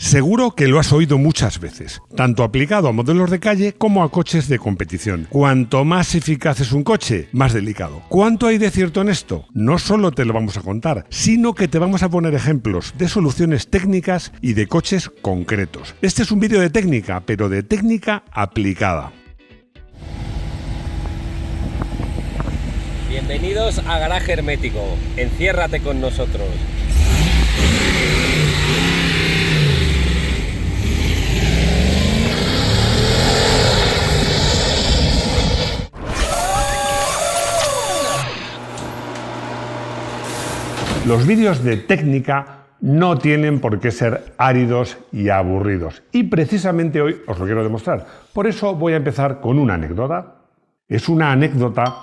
Seguro que lo has oído muchas veces, tanto aplicado a modelos de calle como a coches de competición. Cuanto más eficaz es un coche, más delicado. ¿Cuánto hay de cierto en esto? No solo te lo vamos a contar, sino que te vamos a poner ejemplos de soluciones técnicas y de coches concretos. Este es un vídeo de técnica, pero de técnica aplicada. Bienvenidos a Garaje Hermético. Enciérrate con nosotros. Los vídeos de técnica no tienen por qué ser áridos y aburridos. Y precisamente hoy os lo quiero demostrar. Por eso voy a empezar con una anécdota. Es una anécdota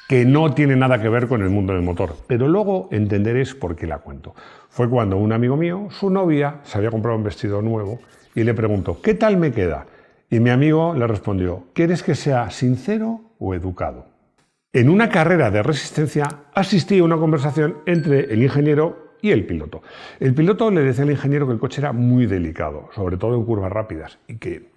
que no tiene nada que ver con el mundo del motor, pero luego entenderéis por qué la cuento. Fue cuando un amigo mío, su novia, se había comprado un vestido nuevo y le preguntó, ¿qué tal me queda? Y mi amigo le respondió, ¿quieres que sea sincero o educado? En una carrera de resistencia asistí a una conversación entre el ingeniero y el piloto. El piloto le decía al ingeniero que el coche era muy delicado, sobre todo en curvas rápidas, y que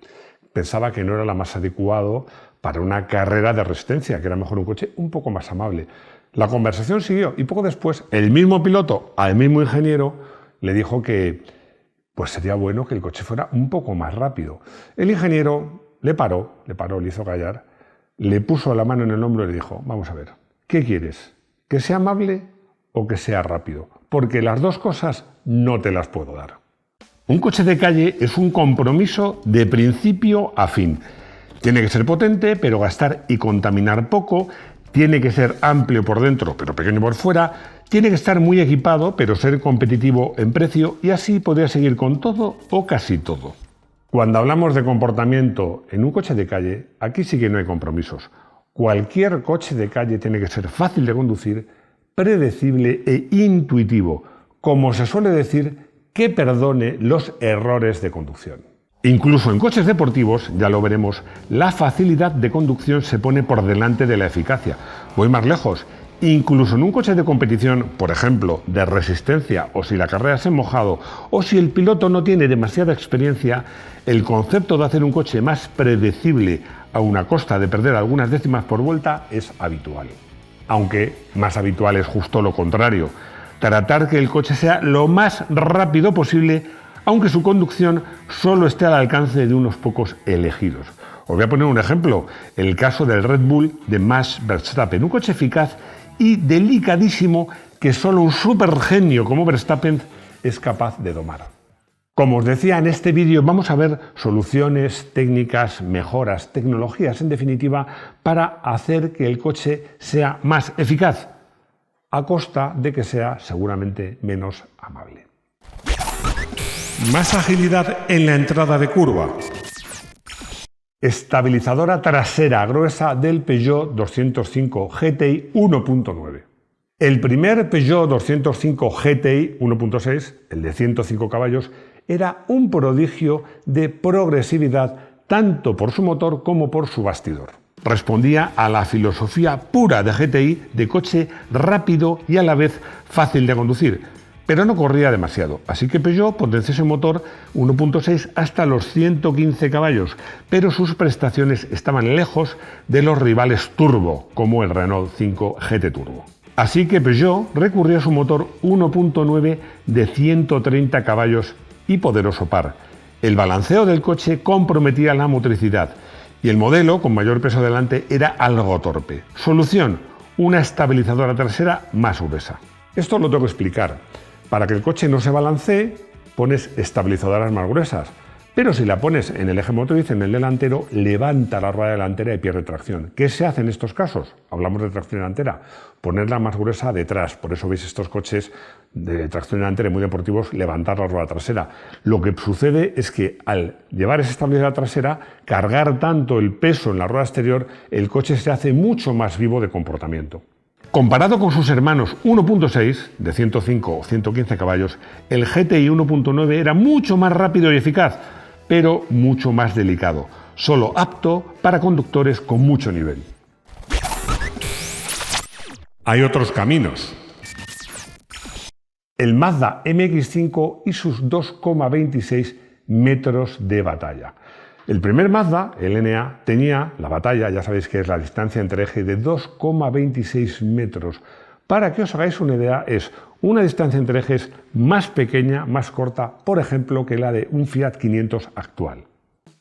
pensaba que no era la más adecuado para una carrera de resistencia, que era mejor un coche un poco más amable. La conversación siguió y poco después el mismo piloto al mismo ingeniero le dijo que pues sería bueno que el coche fuera un poco más rápido. El ingeniero le paró, le hizo callar, le puso la mano en el hombro y le dijo, vamos a ver, ¿qué quieres? ¿Que sea amable o que sea rápido? Porque las dos cosas no te las puedo dar. Un coche de calle es un compromiso de principio a fin. Tiene que ser potente, pero gastar y contaminar poco. Tiene que ser amplio por dentro, pero pequeño por fuera. Tiene que estar muy equipado, pero ser competitivo en precio. Y así podría seguir con todo o casi todo. Cuando hablamos de comportamiento en un coche de calle, aquí sí que no hay compromisos. Cualquier coche de calle tiene que ser fácil de conducir, predecible e intuitivo. Como se suele decir, que perdone los errores de conducción. Incluso en coches deportivos, ya lo veremos, la facilidad de conducción se pone por delante de la eficacia. Voy más lejos. Incluso en un coche de competición, por ejemplo, de resistencia, o si la carrera es en mojado, o si el piloto no tiene demasiada experiencia, el concepto de hacer un coche más predecible a una costa de perder algunas décimas por vuelta es habitual. Aunque más habitual es justo lo contrario, tratar que el coche sea lo más rápido posible, aunque su conducción solo esté al alcance de unos pocos elegidos. Os voy a poner un ejemplo, el caso del Red Bull de Max Verstappen, un coche eficaz y delicadísimo que solo un supergenio como Verstappen es capaz de domar. Como os decía, en este vídeo vamos a ver soluciones, técnicas, mejoras, tecnologías, en definitiva, para hacer que el coche sea más eficaz, a costa de que sea seguramente menos amable. Más agilidad en la entrada de curva. Estabilizadora trasera gruesa del Peugeot 205 GTI 1.9. El primer Peugeot 205 GTI 1.6, el de 105 caballos, era un prodigio de progresividad tanto por su motor como por su bastidor. Respondía a la filosofía pura de GTI de coche rápido y a la vez fácil de conducir, pero no corría demasiado, así que Peugeot potenció ese motor 1.6 hasta los 115 caballos, pero sus prestaciones estaban lejos de los rivales turbo, como el Renault 5 GT Turbo. Así que Peugeot recurrió a su motor 1.9 de 130 caballos y poderoso par. El balanceo del coche comprometía la motricidad y el modelo, con mayor peso delante, era algo torpe. Solución, una estabilizadora trasera más gruesa. Esto lo tengo que explicar. Para que el coche no se balancee, pones estabilizadoras más gruesas. Pero si la pones en el eje motriz, en el delantero, levanta la rueda delantera y pierde tracción. ¿Qué se hace en estos casos? Hablamos de tracción delantera. Ponerla más gruesa detrás. Por eso veis estos coches de tracción delantera muy deportivos, levantar la rueda trasera. Lo que sucede es que al llevar esa estabilidad trasera, cargar tanto el peso en la rueda exterior, el coche se hace mucho más vivo de comportamiento. Comparado con sus hermanos 1.6, de 105 o 115 caballos, el GTI 1.9 era mucho más rápido y eficaz, pero mucho más delicado, solo apto para conductores con mucho nivel. Hay otros caminos. El Mazda MX-5 y sus 2,26 metros de batalla. El primer Mazda, el NA, tenía la batalla, ya sabéis que es la distancia entre eje, de 2,26 metros. Para que os hagáis una idea, es una distancia entre ejes más pequeña, más corta, por ejemplo, que la de un Fiat 500 actual.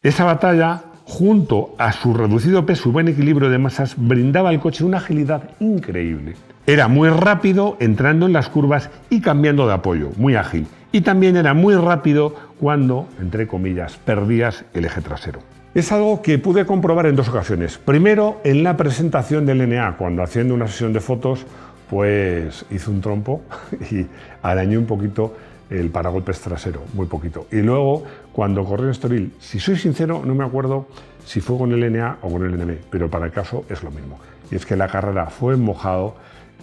Esa batalla, junto a su reducido peso y buen equilibrio de masas, brindaba al coche una agilidad increíble. Era muy rápido entrando en las curvas y cambiando de apoyo, muy ágil. Y también era muy rápido cuando, entre comillas, perdías el eje trasero. Es algo que pude comprobar en dos ocasiones. Primero, en la presentación del NA, cuando haciendo una sesión de fotos, pues hice un trompo y arañé un poquito el paragolpes trasero, muy poquito. Y luego, cuando corrí en Estoril, si soy sincero, no me acuerdo si fue con el NA o con el NB, pero para el caso es lo mismo. Y es que la carrera fue en mojado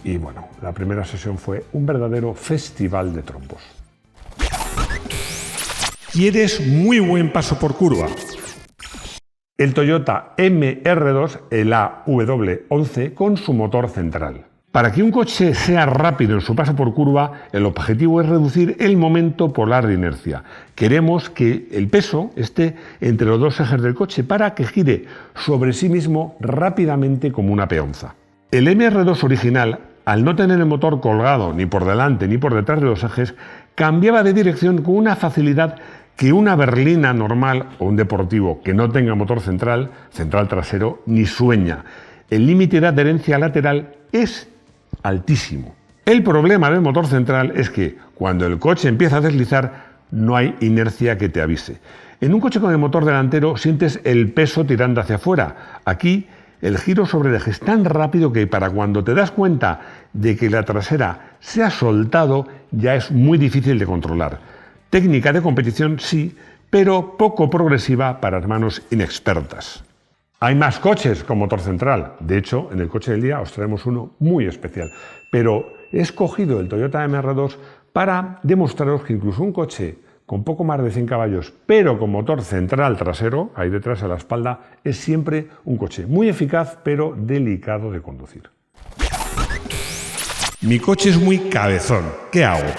y bueno, la primera sesión fue un verdadero festival de trompos. ¿Quieres muy buen paso por curva? El Toyota MR2, el AW11, con su motor central. Para que un coche sea rápido en su paso por curva, el objetivo es reducir el momento polar de inercia. Queremos que el peso esté entre los dos ejes del coche para que gire sobre sí mismo rápidamente como una peonza. El MR2 original, al no tener el motor colgado ni por delante ni por detrás de los ejes, cambiaba de dirección con una facilidad que una berlina normal o un deportivo que no tenga motor central trasero, ni sueña. El límite de adherencia lateral es altísimo. El problema del motor central es que cuando el coche empieza a deslizar no hay inercia que te avise. En un coche con el motor delantero sientes el peso tirando hacia afuera. Aquí el giro sobre el eje es tan rápido que para cuando te das cuenta de que la trasera se ha soltado ya es muy difícil de controlar. Técnica de competición sí, pero poco progresiva para manos inexpertas. Hay más coches con motor central. De hecho, en el coche del día os traemos uno muy especial. Pero he escogido el Toyota MR2 para demostraros que incluso un coche con poco más de 100 caballos, pero con motor central trasero, ahí detrás a la espalda, es siempre un coche muy eficaz, pero delicado de conducir. Mi coche es muy cabezón. ¿Qué hago?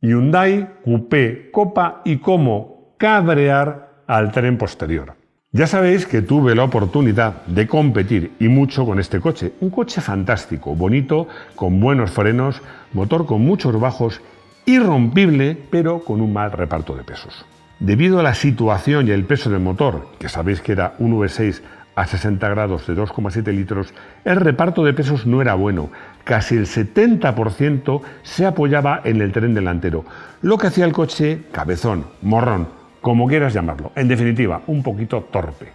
Hyundai, Coupé, Copa y cómo cabrear al tren posterior. Ya sabéis que tuve la oportunidad de competir y mucho con este coche. Un coche fantástico, bonito, con buenos frenos, motor con muchos bajos, irrompible, pero con un mal reparto de pesos. Debido a la situación y el peso del motor, que sabéis que era un V6 a 60 grados de 2,7 litros, el reparto de pesos no era bueno. Casi el 70% se apoyaba en el tren delantero, lo que hacía el coche cabezón, morrón, como quieras llamarlo. En definitiva, un poquito torpe.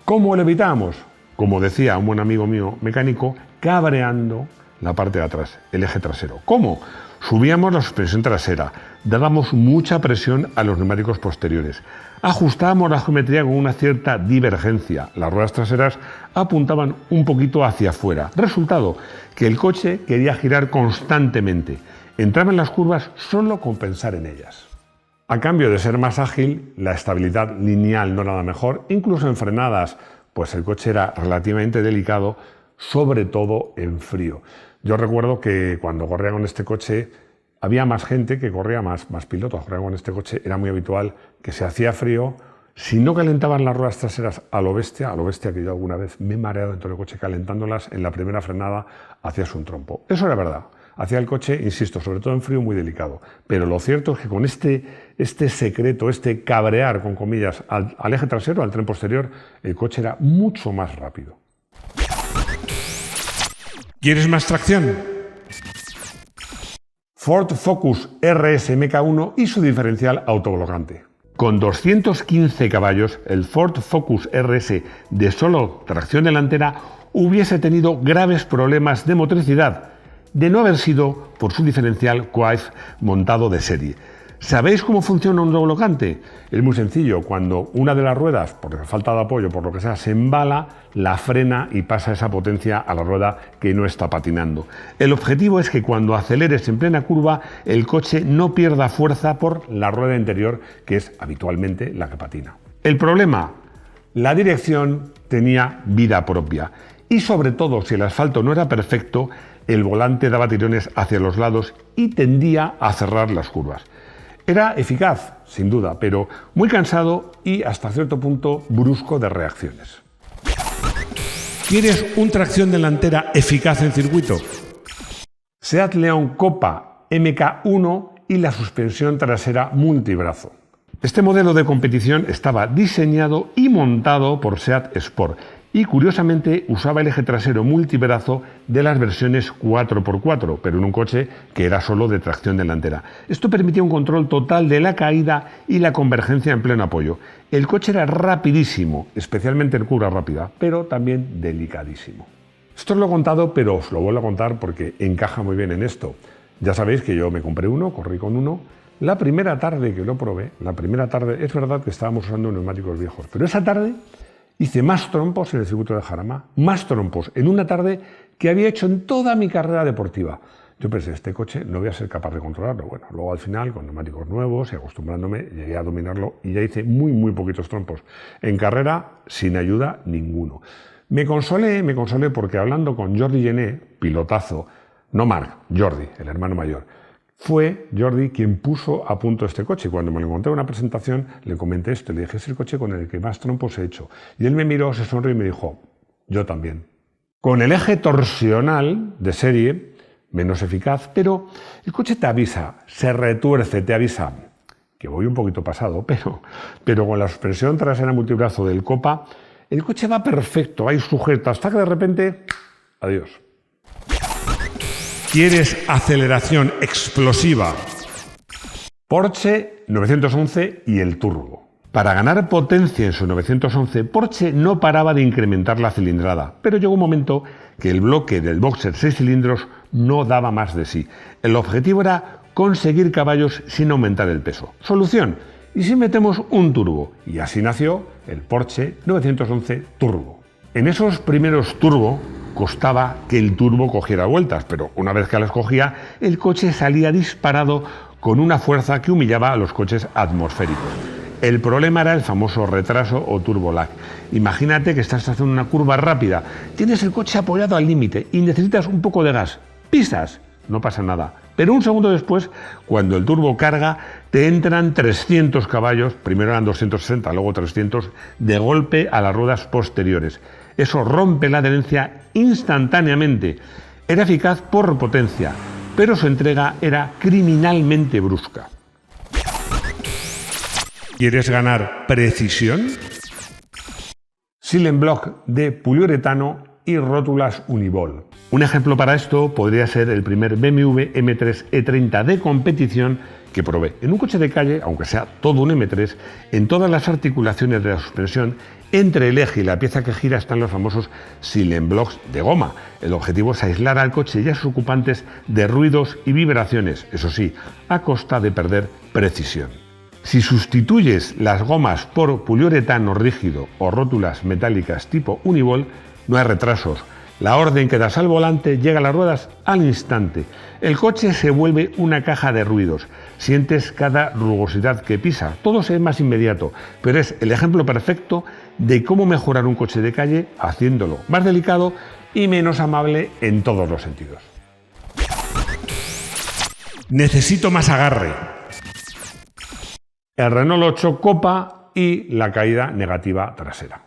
¿Cómo lo evitamos? Como decía un buen amigo mío mecánico, cabreando la parte de atrás, el eje trasero. ¿Cómo? Subíamos la suspensión trasera, dábamos mucha presión a los neumáticos posteriores, ajustábamos la geometría con una cierta divergencia, las ruedas traseras apuntaban un poquito hacia afuera. Resultado, que el coche quería girar constantemente, entraba en las curvas solo con pensar en ellas. A cambio de ser más ágil, la estabilidad lineal no era la mejor, incluso en frenadas, pues el coche era relativamente delicado, sobre todo en frío. Yo recuerdo que cuando corría con este coche había más gente que corría, más pilotos corrían con este coche. Era muy habitual que se hacía frío. Si no calentaban las ruedas traseras a lo bestia que yo alguna vez me he mareado dentro del coche calentándolas, en la primera frenada hacías un trompo. Eso era verdad. Hacía el coche, insisto, sobre todo en frío, muy delicado. Pero lo cierto es que con este secreto, este cabrear, con comillas, al eje trasero, al tren posterior, el coche era mucho más rápido. ¿Quieres más tracción? Ford Focus RS MK1 y su diferencial autoblocante. Con 215 caballos, el Ford Focus RS de solo tracción delantera hubiese tenido graves problemas de motricidad, de no haber sido por su diferencial Quaife montado de serie. ¿Sabéis cómo funciona un autoblocante? Es muy sencillo. Cuando una de las ruedas, por falta de apoyo, por lo que sea, se embala, la frena y pasa esa potencia a la rueda que no está patinando. El objetivo es que cuando aceleres en plena curva, el coche no pierda fuerza por la rueda interior, que es habitualmente la que patina. El problema, la dirección tenía vida propia. Y sobre todo, si el asfalto no era perfecto, el volante daba tirones hacia los lados y tendía a cerrar las curvas. Era eficaz, sin duda, pero muy cansado y hasta cierto punto brusco de reacciones. ¿Quieres una tracción delantera eficaz en circuito? SEAT León Copa MK1 y la suspensión trasera multibrazo. Este modelo de competición estaba diseñado y montado por SEAT Sport y curiosamente usaba el eje trasero multibrazo de las versiones 4x4, pero en un coche que era solo de tracción delantera. Esto permitía un control total de la caída y la convergencia en pleno apoyo. El coche era rapidísimo, especialmente en curva rápida, pero también delicadísimo. Esto os lo he contado, pero os lo vuelvo a contar porque encaja muy bien en esto. Ya sabéis que yo me compré uno, corrí con uno. La primera tarde que lo probé, es verdad que estábamos usando neumáticos viejos, pero esa tarde hice más trompos en el circuito de Jarama, más trompos en una tarde que había hecho en toda mi carrera deportiva. Yo pensé, este coche no voy a ser capaz de controlarlo. Bueno, luego al final, con neumáticos nuevos y acostumbrándome, llegué a dominarlo y ya hice muy poquitos trompos. En carrera, sin ayuda ninguno. Me consolé porque hablando con Jordi Gené, pilotazo, no Marc, Jordi, el hermano mayor, fue Jordi quien puso a punto este coche. Cuando me lo encontré en una presentación, le comenté esto, le dije, es el coche con el que más trompos he hecho. Y él me miró, se sonrió y me dijo, yo también. Con el eje torsional de serie, menos eficaz, pero el coche te avisa, se retuerce, te avisa, que voy un poquito pasado, pero con la suspensión trasera multibrazo del Copa, el coche va perfecto, ahí sujeto, hasta que de repente, adiós. ¿Quieres aceleración explosiva? Porsche 911 y el turbo. Para ganar potencia en su 911, Porsche no paraba de incrementar la cilindrada, pero llegó un momento que el bloque del Boxer 6 cilindros no daba más de sí. El objetivo era conseguir caballos sin aumentar el peso. Solución, ¿y si metemos un turbo? Y así nació el Porsche 911 Turbo. En esos primeros turbo costaba que el turbo cogiera vueltas, pero una vez que las cogía, el coche salía disparado con una fuerza que humillaba a los coches atmosféricos. El problema era el famoso retraso o turbo lag. Imagínate que estás haciendo una curva rápida, tienes el coche apoyado al límite y necesitas un poco de gas. Pisas, no pasa nada. Pero un segundo después, cuando el turbo carga, te entran 300 caballos, primero eran 260, luego 300, de golpe a las ruedas posteriores. Eso rompe la adherencia instantáneamente. Era eficaz por potencia, pero su entrega era criminalmente brusca. ¿Quieres ganar precisión? Silent-Block de poliuretano y rótulas Uniball. Un ejemplo para esto podría ser el primer BMW M3 E30 de competición que probé. En un coche de calle, aunque sea todo un M3, en todas las articulaciones de la suspensión, entre el eje y la pieza que gira están los famosos Silent-Blocks de goma. El objetivo es aislar al coche y a sus ocupantes de ruidos y vibraciones, eso sí, a costa de perder precisión. Si sustituyes las gomas por poliuretano rígido o rótulas metálicas tipo Uniball, no hay retrasos. La orden que das al volante llega a las ruedas al instante. El coche se vuelve una caja de ruidos. Sientes cada rugosidad que pisa. Todo es más inmediato, pero es el ejemplo perfecto de cómo mejorar un coche de calle haciéndolo más delicado y menos amable en todos los sentidos. Necesito más agarre. El Renault 8 Copa y la caída negativa trasera.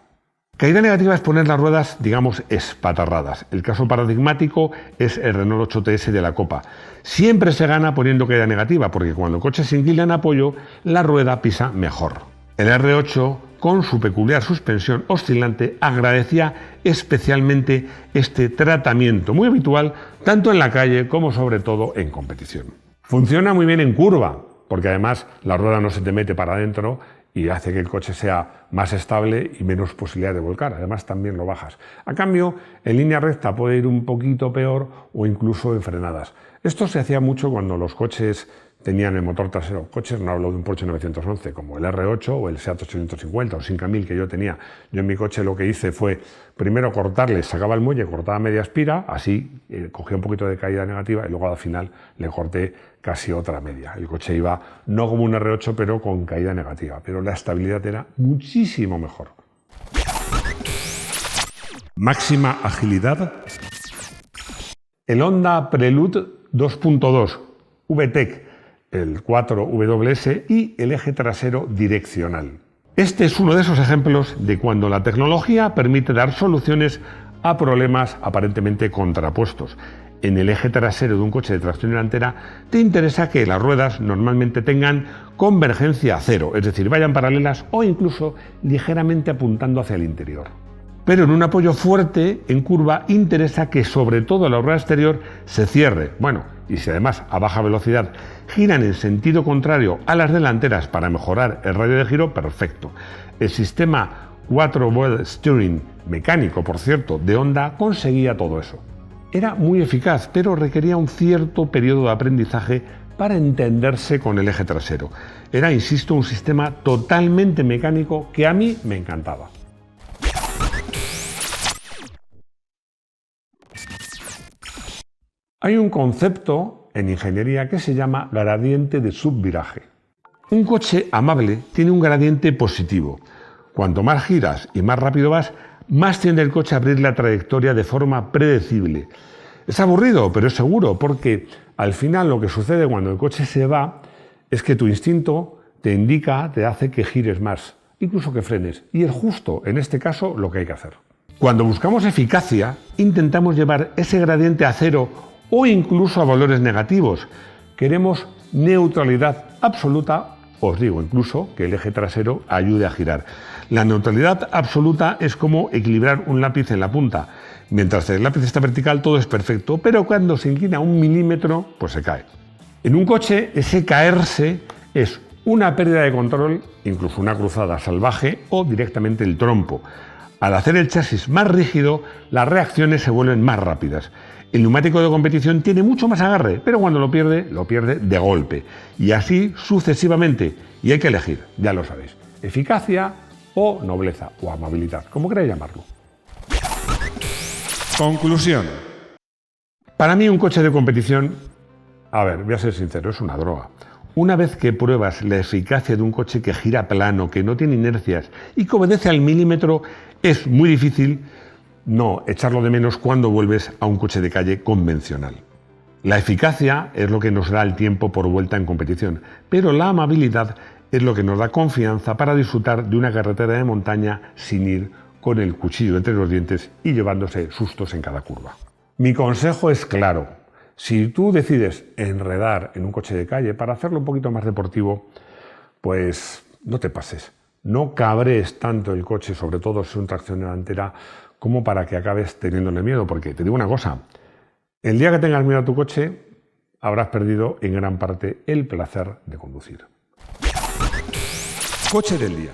Caída negativa es poner las ruedas, digamos, espatarradas. El caso paradigmático es el Renault 8TS de la Copa. Siempre se gana poniendo caída negativa, porque cuando el coche se inclina en apoyo, la rueda pisa mejor. El R8, con su peculiar suspensión oscilante, agradecía especialmente este tratamiento, muy habitual tanto en la calle como sobre todo en competición. Funciona muy bien en curva, porque además la rueda no se te mete para adentro y hace que el coche sea más estable y menos posibilidad de volcar. Además, también lo bajas. A cambio, en línea recta puede ir un poquito peor o incluso en frenadas. Esto se hacía mucho cuando los coches tenían el motor trasero. Coches, no hablo de un Porsche 911, como el R8 o el Seat 850 o 5000 que yo tenía. Yo en mi coche lo que hice fue primero cortarle, sacaba el muelle, cortaba media espira, así cogía un poquito de caída negativa y luego al final le corté casi otra media. El coche iba no como un R8, pero con caída negativa, pero la estabilidad era muchísimo mejor. Máxima agilidad. El Honda Prelude 2.2 VTEC el 4WS y el eje trasero direccional. Este es uno de esos ejemplos de cuando la tecnología permite dar soluciones a problemas aparentemente contrapuestos. En el eje trasero de un coche de tracción delantera te interesa que las ruedas normalmente tengan convergencia cero, es decir, vayan paralelas o incluso ligeramente apuntando hacia el interior. Pero en un apoyo fuerte en curva interesa que sobre todo la rueda exterior se cierre. Bueno, y si además a baja velocidad giran en sentido contrario a las delanteras para mejorar el radio de giro, perfecto. El sistema 4-wheel steering mecánico, por cierto, de Honda conseguía todo eso. Era muy eficaz, pero requería un cierto periodo de aprendizaje para entenderse con el eje trasero. Era, insisto, un sistema totalmente mecánico que a mí me encantaba. Hay un concepto en ingeniería que se llama gradiente de subviraje. Un coche amable tiene un gradiente positivo. Cuanto más giras y más rápido vas, más tiende el coche a abrir la trayectoria de forma predecible. Es aburrido, pero es seguro, porque al final lo que sucede cuando el coche se va es que tu instinto te indica, te hace que gires más, incluso que frenes. Y es justo, en este caso, lo que hay que hacer. Cuando buscamos eficacia, intentamos llevar ese gradiente a cero o incluso a valores negativos. Queremos neutralidad absoluta, os digo incluso que el eje trasero ayude a girar. La neutralidad absoluta es como equilibrar un lápiz en la punta. Mientras el lápiz está vertical todo es perfecto, pero cuando se inclina 1 milímetro, pues se cae. En un coche ese caerse es una pérdida de control, incluso una cruzada salvaje o directamente el trompo. Al hacer el chasis más rígido, las reacciones se vuelven más rápidas. El neumático de competición tiene mucho más agarre, pero cuando lo pierde de golpe. Y así sucesivamente. Y hay que elegir, ya lo sabéis, eficacia o nobleza o amabilidad, como queráis llamarlo. Conclusión. Para mí un coche de competición, voy a ser sincero, es una droga. Una vez que pruebas la eficacia de un coche que gira plano, que no tiene inercias y que obedece al milímetro, es muy difícil no echarlo de menos cuando vuelves a un coche de calle convencional. La eficacia es lo que nos da el tiempo por vuelta en competición, pero la amabilidad es lo que nos da confianza para disfrutar de una carretera de montaña sin ir con el cuchillo entre los dientes y llevándose sustos en cada curva. Mi consejo es claro. Si tú decides enredar en un coche de calle para hacerlo un poquito más deportivo, pues no te pases. No cabrees tanto el coche, sobre todo si es una tracción delantera, como para que acabes teniéndole miedo. Porque te digo una cosa, el día que tengas miedo a tu coche, habrás perdido en gran parte el placer de conducir. Coche del día.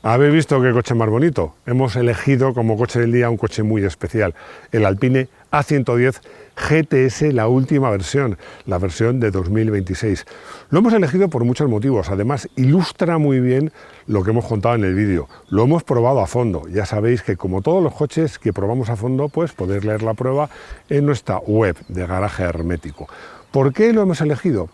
¿Habéis visto qué coche más bonito? Hemos elegido como coche del día un coche muy especial, el Alpine A110 GTS, la última versión, la versión de 2026. Lo hemos elegido por muchos motivos, además ilustra muy bien lo que hemos contado en el vídeo. Lo hemos probado a fondo, ya sabéis que como todos los coches que probamos a fondo, pues podéis leer la prueba en nuestra web de Garaje Hermético. ¿Por qué lo hemos elegido?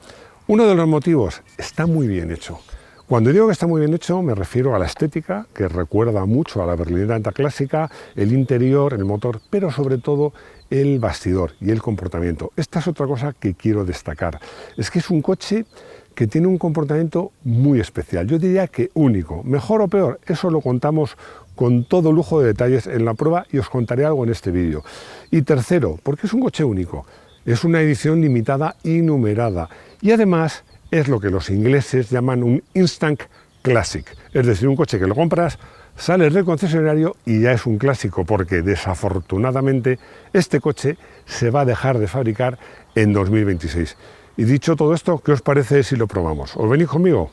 Uno de los motivos, está muy bien hecho. Cuando digo que está muy bien hecho, me refiero a la estética, que recuerda mucho a la berlineta clásica, el interior, el motor, pero sobre todo el bastidor y el comportamiento. Esta es otra cosa que quiero destacar. Es que es un coche que tiene un comportamiento muy especial. Yo diría que único. Mejor o peor, eso lo contamos con todo lujo de detalles en la prueba y os contaré algo en este vídeo. Y tercero, porque es un coche único. Es una edición limitada y numerada. Y además es lo que los ingleses llaman un Instant Classic, es decir, un coche que lo compras, sales del concesionario y ya es un clásico, porque desafortunadamente este coche se va a dejar de fabricar en 2026. Y dicho todo esto, ¿qué os parece si lo probamos? ¿Os venís conmigo?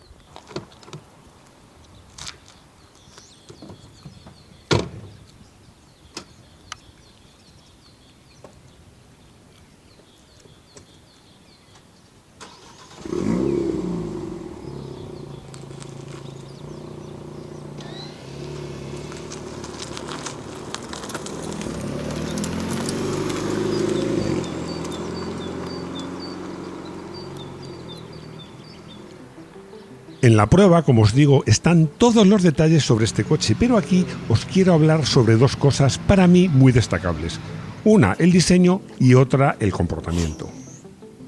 En la prueba, como os digo, están todos los detalles sobre este coche, pero aquí os quiero hablar sobre dos cosas para mí muy destacables. Una, el diseño y otra, el comportamiento.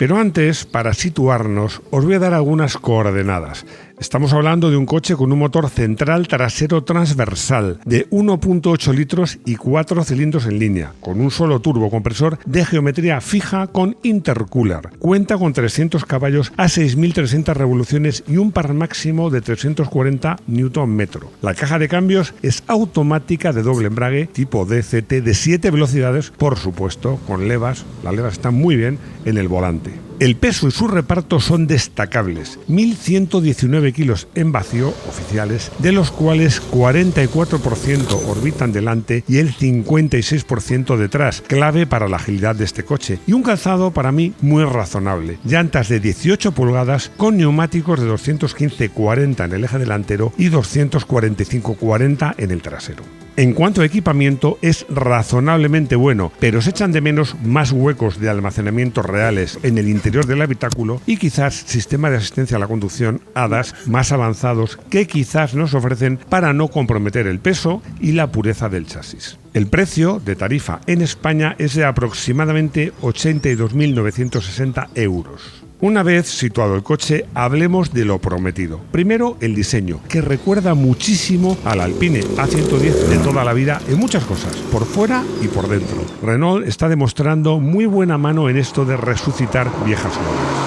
Pero antes, para situarnos, os voy a dar algunas coordenadas. Estamos hablando de un coche con un motor central trasero transversal de 1.8 litros y 4 cilindros en línea, con un solo turbocompresor de geometría fija con intercooler. Cuenta con 300 caballos a 6.300 revoluciones y un par máximo de 340 Nm. La caja de cambios es automática de doble embrague tipo DCT de 7 velocidades, por supuesto, con levas. Las levas están muy bien en el volante. El peso y su reparto son destacables, 1.119 kilos en vacío oficiales, de los cuales 44% orbitan delante y el 56% detrás, clave para la agilidad de este coche, y un calzado para mí muy razonable, llantas de 18 pulgadas con neumáticos de 215/40 en el eje delantero y 245/40 en el trasero. En cuanto a equipamiento, es razonablemente bueno, pero se echan de menos más huecos de almacenamiento reales en el interior del habitáculo y quizás sistemas de asistencia a la conducción ADAS más avanzados que quizás nos ofrecen para no comprometer el peso y la pureza del chasis. El precio de tarifa en España es de aproximadamente 82.960 euros. Una vez situado el coche, hablemos de lo prometido. Primero, el diseño, que recuerda muchísimo al Alpine A110 de toda la vida en muchas cosas, por fuera y por dentro. Renault está demostrando muy buena mano en esto de resucitar viejas glorias.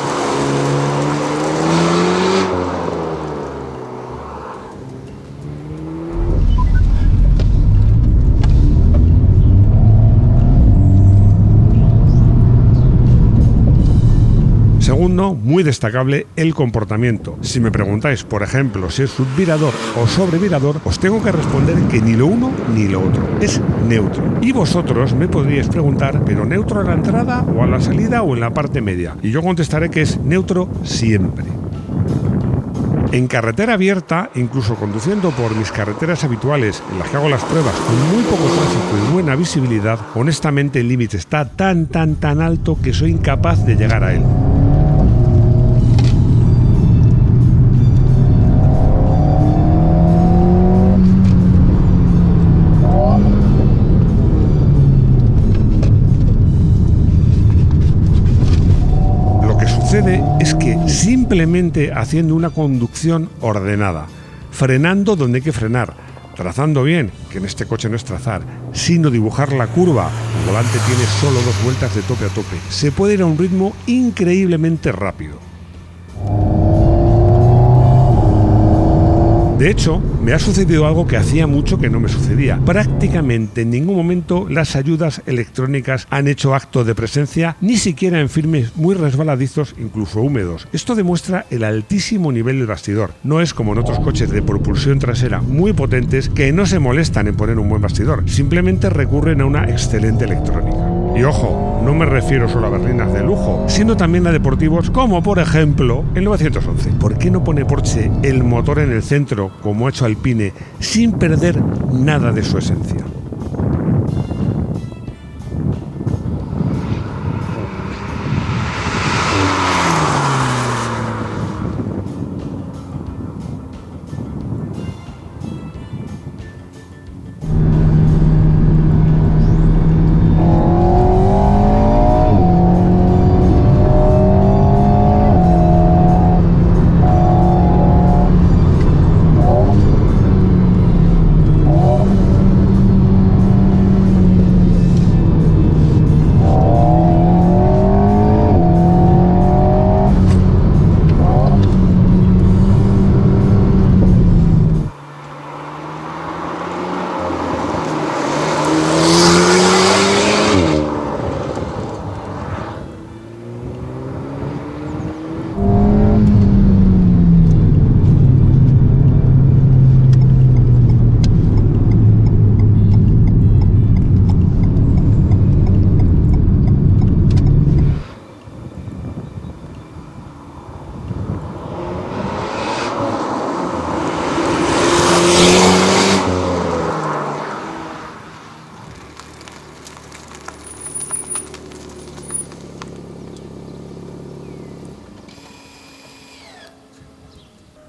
Segundo, muy destacable, el comportamiento. Si me preguntáis, por ejemplo, si es subvirador o sobrevirador, os tengo que responder que ni lo uno ni lo otro. Es neutro. Y vosotros me podríais preguntar, ¿pero neutro a la entrada o a la salida o en la parte media? Y yo contestaré que es neutro siempre. En carretera abierta, incluso conduciendo por mis carreteras habituales en las que hago las pruebas con muy poco tráfico y buena visibilidad, honestamente el límite está tan alto que soy incapaz de llegar a él. Es que simplemente haciendo una conducción ordenada, frenando donde hay que frenar, trazando bien, que en este coche no es trazar, sino dibujar la curva, el volante tiene solo 2 vueltas de tope a tope, se puede ir a un ritmo increíblemente rápido. De hecho, me ha sucedido algo que hacía mucho que no me sucedía. Prácticamente en ningún momento las ayudas electrónicas han hecho acto de presencia, ni siquiera en firmes muy resbaladizos, incluso húmedos. Esto demuestra el altísimo nivel del bastidor. No es como en otros coches de propulsión trasera muy potentes que no se molestan en poner un buen bastidor, simplemente recurren a una excelente electrónica. Y ojo, no me refiero solo a berlinas de lujo, sino también a deportivos como por ejemplo el 911. ¿Por qué no pone Porsche el motor en el centro como ha hecho Alpine sin perder nada de su esencia?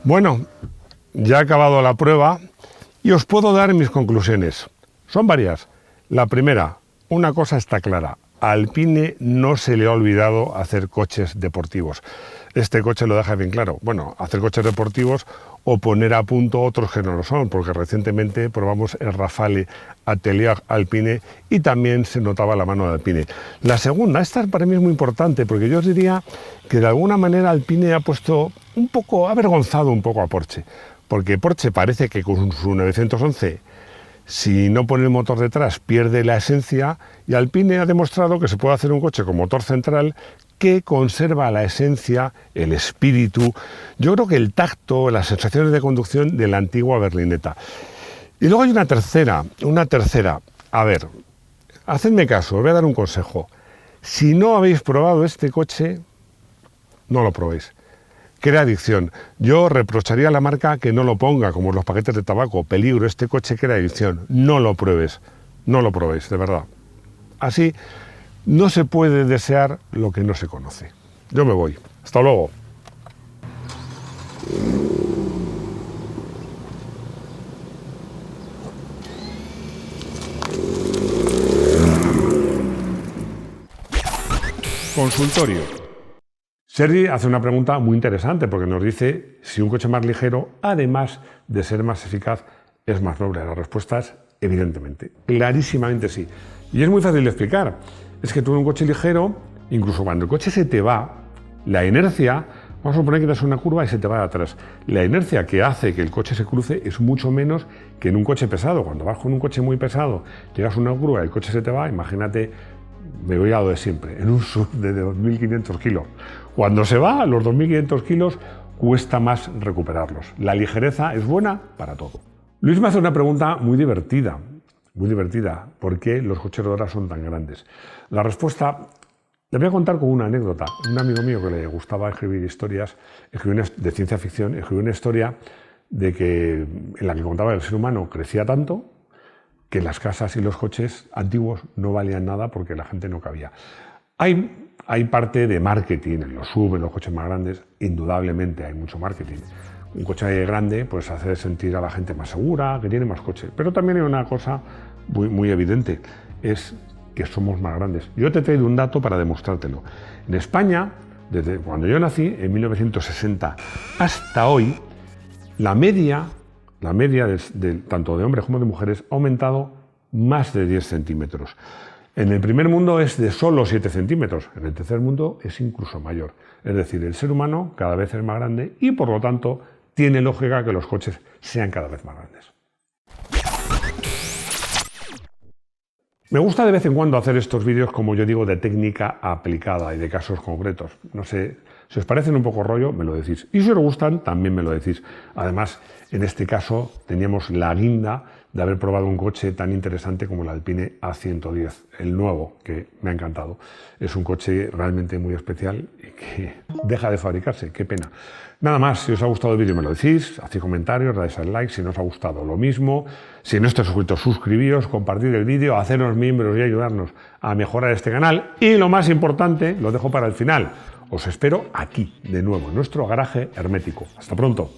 Bueno, ya he acabado la prueba y os puedo dar mis conclusiones. Son varias. La primera, una cosa está clara. a Alpine no se le ha olvidado hacer coches deportivos. Este coche lo deja bien claro. Bueno, hacer coches deportivos o poner a punto otros que no lo son, porque recientemente probamos el Rafale Atelier Alpine y también se notaba la mano de Alpine. La segunda, esta para mí es muy importante, porque yo os diría que de alguna manera Alpine ha avergonzado un poco a Porsche, porque Porsche parece que con su 911, si no pone el motor detrás, pierde la esencia, y Alpine ha demostrado que se puede hacer un coche con motor central que conserva la esencia, el espíritu, yo creo que el tacto, las sensaciones de conducción de la antigua berlineta. Y luego hay una tercera. A ver, hacedme caso, os voy a dar un consejo. Si no habéis probado este coche, no lo probéis. Crea adicción. Yo reprocharía a la marca que no lo ponga, como los paquetes de tabaco. Peligro, este coche crea adicción. No lo pruebes. No lo probéis, de verdad. Así, no se puede desear lo que no se conoce. Yo me voy. Hasta luego. Consultorio. Sergi hace una pregunta muy interesante porque nos dice si un coche más ligero, además de ser más eficaz, es más noble. La respuesta es evidentemente, clarísimamente sí. Y es muy fácil de explicar. Es que tú en un coche ligero, incluso cuando el coche se te va, la inercia, vamos a suponer que das una curva y se te va de atrás. La inercia que hace que el coche se cruce es mucho menos que en un coche pesado. Cuando vas con un coche muy pesado, llegas a una curva y el coche se te va, imagínate, me voy a lo de siempre, en un SUV de 2.500 kilos. Cuando se va, los 2.500 kilos cuesta más recuperarlos. La ligereza es buena para todo. Luis me hace una pregunta muy divertida. ¿Por qué los coches de ahora son tan grandes? La respuesta le voy a contar con una anécdota. Un amigo mío que le gustaba escribir historias, de ciencia ficción, escribió una historia en la que contaba que el ser humano crecía tanto que las casas y los coches antiguos no valían nada porque la gente no cabía. Hay parte de marketing en los SUV, en los coches más grandes, indudablemente hay mucho marketing. Un coche grande pues hace sentir a la gente más segura, que tiene más coche. Pero también hay una cosa muy evidente, es que somos más grandes. Yo te he traído un dato para demostrártelo. En España, desde cuando yo nací, en 1960 hasta hoy, la media tanto de hombres como de mujeres ha aumentado más de 10 centímetros. En el primer mundo es de solo 7 centímetros, en el tercer mundo es incluso mayor. Es decir, el ser humano cada vez es más grande y por lo tanto tiene lógica que los coches sean cada vez más grandes. Me gusta de vez en cuando hacer estos vídeos, como yo digo, de técnica aplicada y de casos concretos. No sé, si os parecen un poco rollo, me lo decís. Y si os gustan, también me lo decís. Además, en este caso, teníamos la guinda de haber probado un coche tan interesante como el Alpine A110, el nuevo, que me ha encantado. Es un coche realmente muy especial y que deja de fabricarse, qué pena. Nada más, si os ha gustado el vídeo me lo decís, hacéis comentarios, dais al like, si no os ha gustado lo mismo. Si no estáis suscritos, suscribíos, compartid el vídeo, hacernos miembros y ayudarnos a mejorar este canal. Y lo más importante, lo dejo para el final, os espero aquí, de nuevo, en nuestro garaje hermético. Hasta pronto.